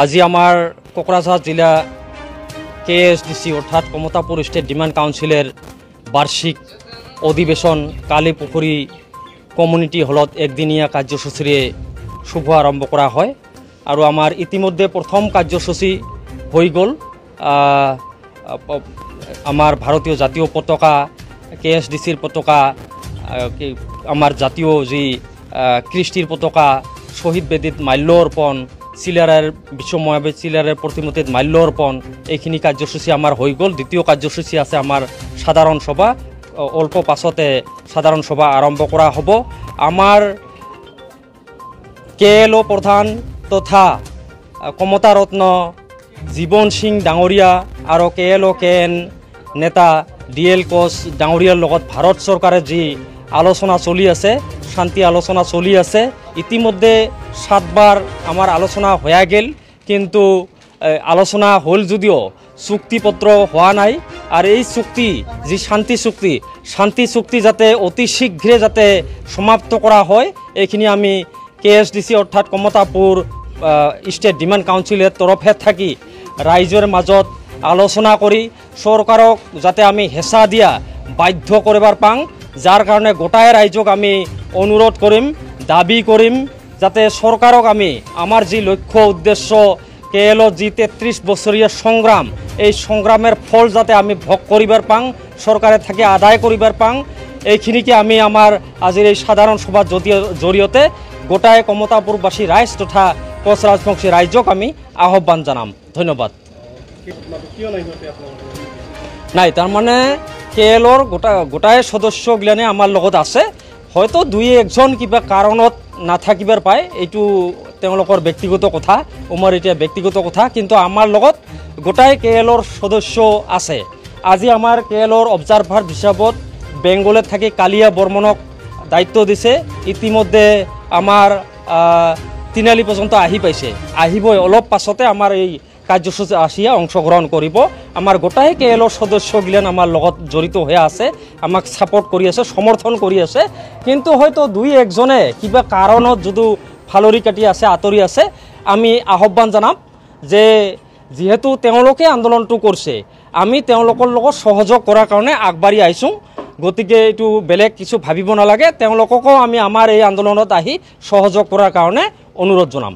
আজি আমার কোকরাঝার জেলা KSDC অর্থাৎ কমতাপুর স্টেট ডিমান্ড কাউন্সিলের বার্ষিক অধিবেশন কালীপুখুরী কমিউনিটি হলত একদিনিয়া কার্যসূচীরে শুভ আরম্ভ করা হয়। আর আমার ইতিমধ্যে প্রথম কার্যসূচী হয়ে গেল। আমার ভারতীয় জাতীয় পতাকা KSDCর পতাকা আমার জাতীয় যে কৃষ্টির পতাকা শহীদ বেদিত মাল্য অর্পণ চিলারের বিশ্ব মহাবীর চিলারের প্রতিমূর্তিত মাল্য অর্পণ এইখিনি কার্যসূচী আমার হয়ে গেল। দ্বিতীয় কার্যসূচী আছে আমার সাধারণ সভা, অল্প পাছতে সাধারণ সভা আরম্ভ করা হব। আমার KLO প্রধান তথা কমতারত্ন জীবন সিং ডাঙরিয়া আর KLO KN নেতা DL কোচ ডাঙরিয়ার লগত ভারত সরকারের যে আলোচনা চলি আছে, শান্তি আলোচনা চলি আছে। ইতিমধ্যে 7 বার আমার আলোচনা হয়ে গেল, কিন্তু আলোচনা হল যদিও চুক্তিপত্র হওয়া নাই। আর এই চুক্তি যে শান্তি চুক্তি যাতে অতি শীঘ্রে যাতে সমাপ্ত করা হয়, এইখিনি আমি KSDC অর্থাৎ কমতাপুর স্টেট ডিমান্ড কাউন্সিলের তরফে থাকি রাইজের মাজত আলোচনা করি সরকারক যাতে আমি হেঁচা দিয়া বাধ্য করবার পাং। যার কারণে গোটায় রাইজক আমি অনুরোধ করিম, দাবি করিম যাতে সরকারক আমি আমার যে লক্ষ্য উদ্দেশ্য KLO যে 33 বছৰীয়া সংগ্রাম, এই সংগ্রামের ফল যাতে আমি ভোগ করিবার পাং, সরকারের থেকে আদায় করিবার পাং, এইখিনিকে আমি আমার আজির এই সাধারণ সভার জড়িয়তে গোটায় কমতাপুরবাসী রাইজ তথা কোচ রাজবংশী রাইজক আমি আহ্বান জানাম। ধন্যবাদ। নাই তার মানে KLOর গোটায় সদস্যগিলানে আমার লগত আছে, হয়তো 2-1জন কিবা কাৰণত নাথাকিবাৰ পায়, এইটো তেওঁলোকৰ ব্যক্তিগত কথা, আমার এটা ব্যক্তিগত কথা, কিন্তু আমার লগত গোটায় KLOর সদস্য আছে। আজি আমার KLOর অবজারভার হিসাবত বেঙ্গলের থাকি কালিয়া বর্মনক দায়িত্ব দিছে। ইতিমধ্যে আমার তিনালি পর্যন্ত আহি পাইছে, আহিবই অলপ পাছতে আমার এই কার্যসূচী আসিয়া অংশগ্রহণ করব। আমার গোটাই KLOর সদস্যগিলান আমার লগত জড়িত হয়ে আছে, আমাক সাপোর্ট কৰি আছে, সমৰ্থন কৰি আছে। কিন্তু হয়তো 2-1জনে কিবা কাৰণত যদি ফালৰি কাটি আছে, আঁতৰি আছে, আমি আহ্বান জানাম যে যেহেতু তেওঁলোকে আন্দোলনটো কৰছে, আমি তেওঁলোকৰ লগত সহযোগ কৰাৰ কাৰণে আগবাঢ়ি আহিছোঁ। গতিকে এইটো বেলেগ কিছু ভাবিব নালাগে, তেওঁলোককো আমি আমাৰ এই আন্দোলনত আহি সহযোগ কৰাৰ কাৰণে অনুৰোধ জনাম।